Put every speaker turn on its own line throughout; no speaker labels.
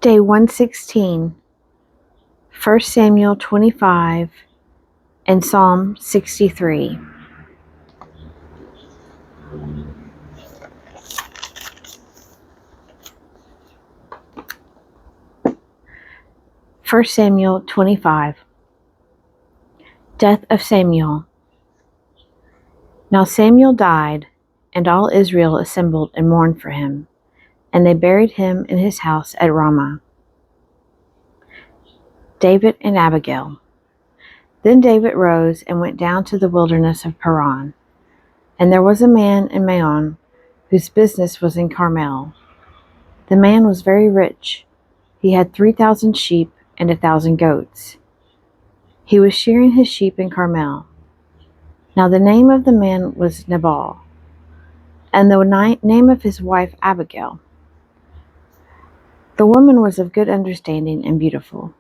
Day 116, 1 Samuel 25, and Psalm 63. First Samuel 25. Death of Samuel. Now Samuel died, and all Israel assembled and mourned for him, and they buried him in his house at Ramah. David and Abigail. Then David rose and went down to the wilderness of Paran. And there was a man in Maon, whose business was in Carmel. The man was very rich. He had 3,000 sheep and 1,000 goats. He was shearing his sheep in Carmel. Now the name of the man was Nabal, and the name of his wife Abigail. The woman was of good understanding and beautiful,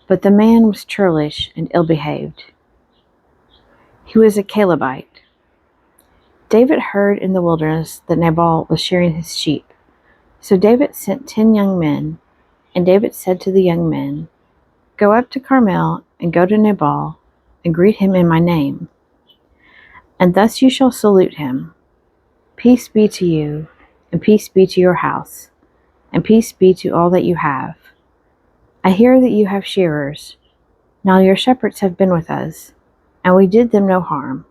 but the man was churlish and ill-behaved. He was a Calebite. David heard in the wilderness that Nabal was shearing his sheep. So David sent 10 young men, and David said to the young men, "Go up to Carmel and go to Nabal and greet him in my name. And thus you shall salute him. Peace be to you, and peace be to your house, and peace be to all that you have. I hear that you have shearers. Now your shepherds have been with us, and we did them no harm.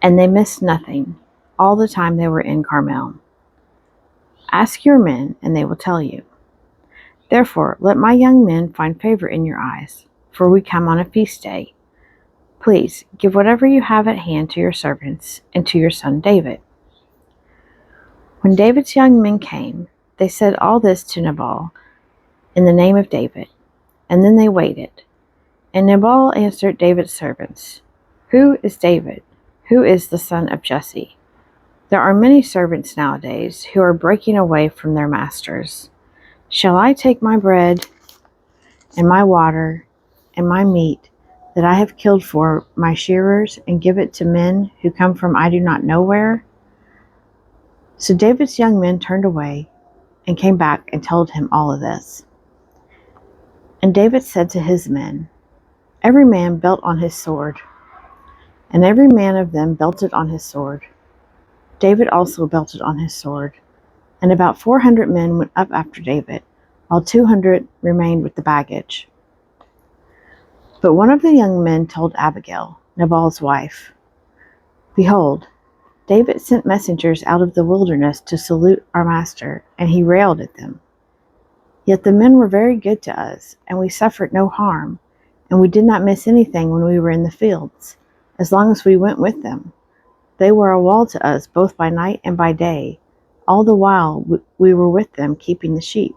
And they missed nothing all the time they were in Carmel. Ask your men, and they will tell you. Therefore, let my young men find favor in your eyes, for we come on a feast day. Please give whatever you have at hand to your servants and to your son David." When David's young men came, they said all this to Nabal in the name of David, and then they waited. And Nabal answered David's servants, "Who is David? Who is the son of Jesse? There are many servants nowadays who are breaking away from their masters. Shall I take my bread and my water and my meat that I have killed for my shearers and give it to men who come from I do not know where?" So David's young men turned away and came back and told him all of this. And David said to his men, "Every man belt on his sword." And every man of them belted on his sword. David also belted on his sword. And about 400 men went up after David, while 200 remained with the baggage. But one of the young men told Abigail, Nabal's wife, "Behold, David sent messengers out of the wilderness to salute our master, and he railed at them. Yet the men were very good to us, and we suffered no harm, and we did not miss anything when we were in the fields, as long as we went with them. They were a wall to us both by night and by day, all the while we were with them keeping the sheep.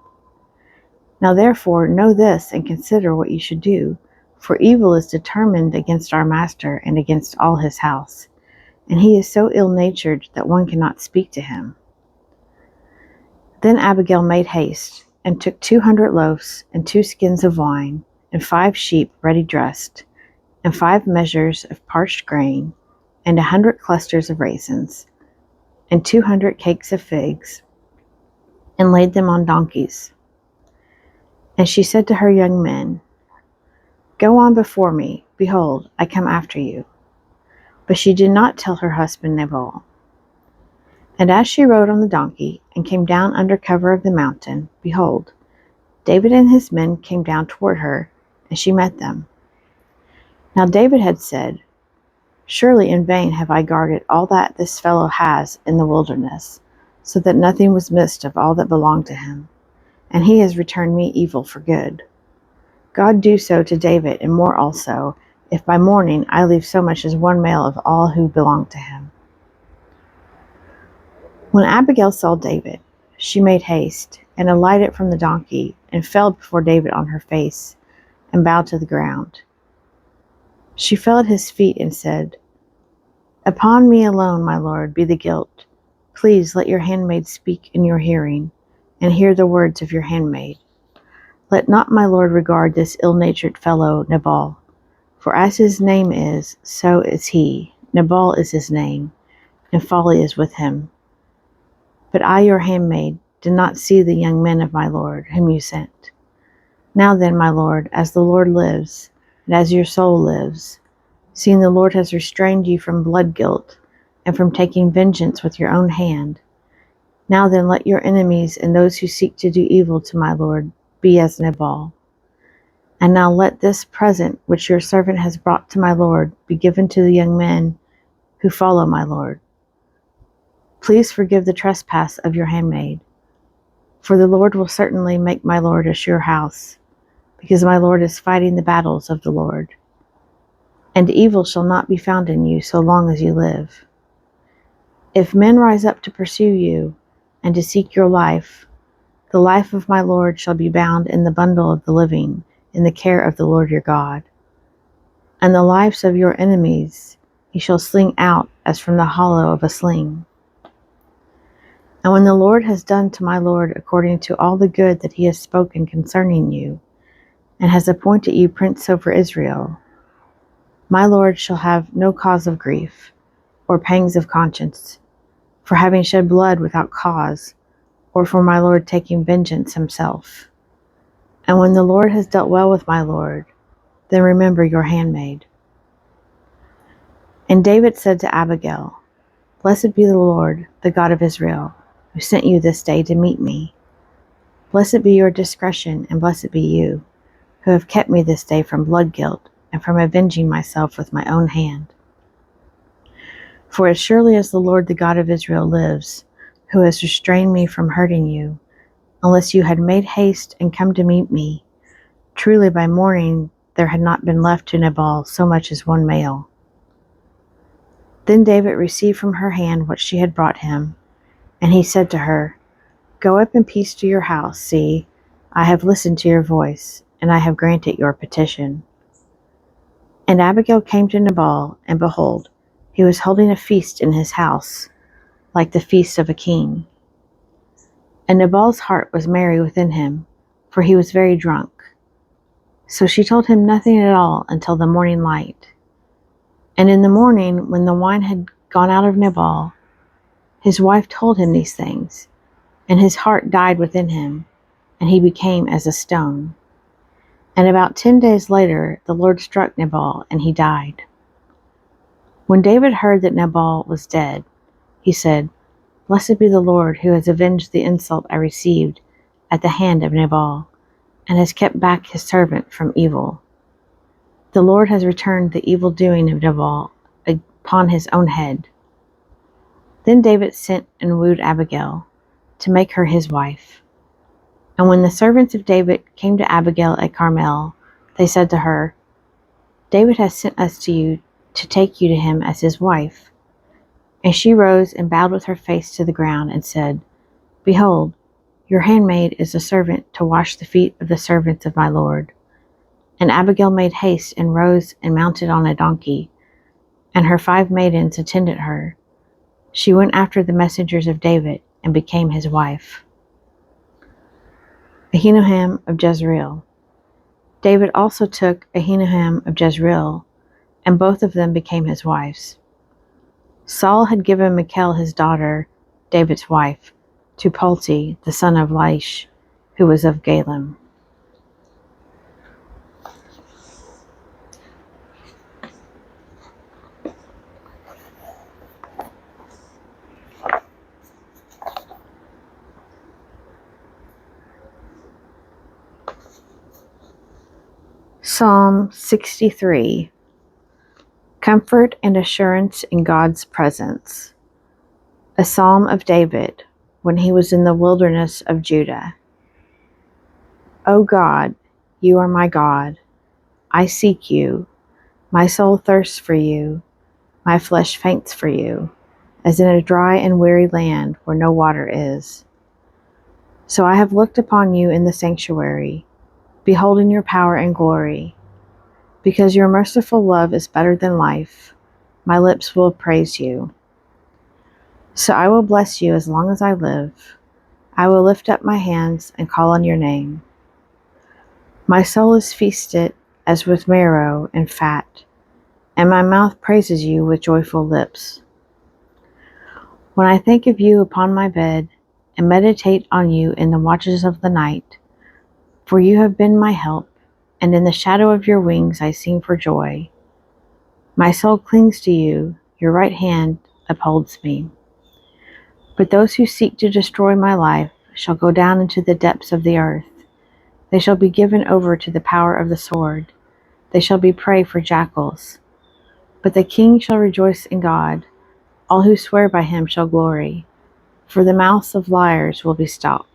Now therefore know this and consider what you should do, for evil is determined against our master and against all his house, and he is so ill-natured that one cannot speak to him." Then Abigail made haste, and took 200 loaves, and 2 skins of wine, and 5 sheep ready dressed, and 5 measures of parched grain, and 100 clusters of raisins, and 200 cakes of figs, and laid them on donkeys. And she said to her young men, "Go on before me, behold, I come after you." But she did not tell her husband Nabal. And as she rode on the donkey, and came down under cover of the mountain, behold, David and his men came down toward her, and she met them. Now David had said, "Surely in vain have I guarded all that this fellow has in the wilderness, so that nothing was missed of all that belonged to him, and he has returned me evil for good. God do so to David, and more also, if by morning I leave so much as one male of all who belong to him." When Abigail saw David, she made haste, and alighted from the donkey, and fell before David on her face, and bowed to the ground. She fell at his feet and said, "Upon me alone, my lord, be the guilt. Please let your handmaid speak in your hearing, and hear the words of your handmaid. Let not my lord regard this ill-natured fellow Nabal, for as his name is, so is he. Nabal is his name, and folly is with him. But I, your handmaid, did not see the young men of my Lord, whom you sent. Now then, my Lord, as the Lord lives, and as your soul lives, seeing the Lord has restrained you from blood guilt, and from taking vengeance with your own hand, now then let your enemies and those who seek to do evil to my Lord be as Nabal. And now let this present which your servant has brought to my Lord be given to the young men who follow my Lord. Please forgive the trespass of your handmaid, for the Lord will certainly make my Lord a sure house, because my Lord is fighting the battles of the Lord. And evil shall not be found in you so long as you live. If men rise up to pursue you and to seek your life, the life of my Lord shall be bound in the bundle of the living in the care of the Lord your God. And the lives of your enemies he shall sling out as from the hollow of a sling. And when the Lord has done to my Lord according to all the good that he has spoken concerning you, and has appointed you prince over Israel, my Lord shall have no cause of grief, or pangs of conscience, for having shed blood without cause, or for my Lord taking vengeance himself. And when the Lord has dealt well with my Lord, then remember your handmaid. And David said to Abigail, Blessed be the Lord, the God of Israel, who sent you this day to meet me. Blessed be your discretion, and blessed be you, who have kept me this day from blood guilt, and from avenging myself with my own hand. For as surely as the Lord the God of Israel lives, who has restrained me from hurting you, unless you had made haste and come to meet me, truly by morning there had not been left to Nabal so much as one male. Then David received from her hand what she had brought him, and he said to her, Go up in peace to your house. See, I have listened to your voice, and I have granted your petition. And Abigail came to Nabal, and behold, he was holding a feast in his house, like the feast of a king. And Nabal's heart was merry within him, for he was very drunk. So she told him nothing at all until the morning light. And in the morning, when the wine had gone out of Nabal, his wife told him these things, and his heart died within him, and he became as a stone. And about 10 days later, the Lord struck Nabal, and he died. When David heard that Nabal was dead, he said, Blessed be the Lord, who has avenged the insult I received at the hand of Nabal, and has kept back his servant from evil. The Lord has returned the evil doing of Nabal upon his own head. Then David sent and wooed Abigail, to make her his wife. And when the servants of David came to Abigail at Carmel, they said to her, David has sent us to you to take you to him as his wife. And she rose and bowed with her face to the ground and said, Behold, your handmaid is a servant to wash the feet of the servants of my Lord. And Abigail made haste and rose and mounted on a donkey, and her 5 maidens attended her. She went after the messengers of David and became his wife. Ahinoam of Jezreel. David also took Ahinoam of Jezreel, and both of them became his wives. Saul had given Michal his daughter, David's wife, to Palti, the son of Laish, who was of Galem. Psalm 63. Comfort and assurance in God's presence. A psalm of David when he was in the wilderness of Judah. O God, you are my God. I seek you. My soul thirsts for you. My flesh faints for you, as in a dry and weary land where no water is. So I have looked upon you in the sanctuary, beholding your power and glory. Because your merciful love is better than life, my lips will praise you. So I will bless you as long as I live. I will lift up my hands and call on your name. My soul is feasted as with marrow and fat, and my mouth praises you with joyful lips. When I think of you upon my bed, and meditate on you in the watches of the night. For you have been my help, and in the shadow of your wings I sing for joy. My soul clings to you, your right hand upholds me. But those who seek to destroy my life shall go down into the depths of the earth. They shall be given over to the power of the sword. They shall be prey for jackals. But the king shall rejoice in God. All who swear by him shall glory, for the mouths of liars will be stopped.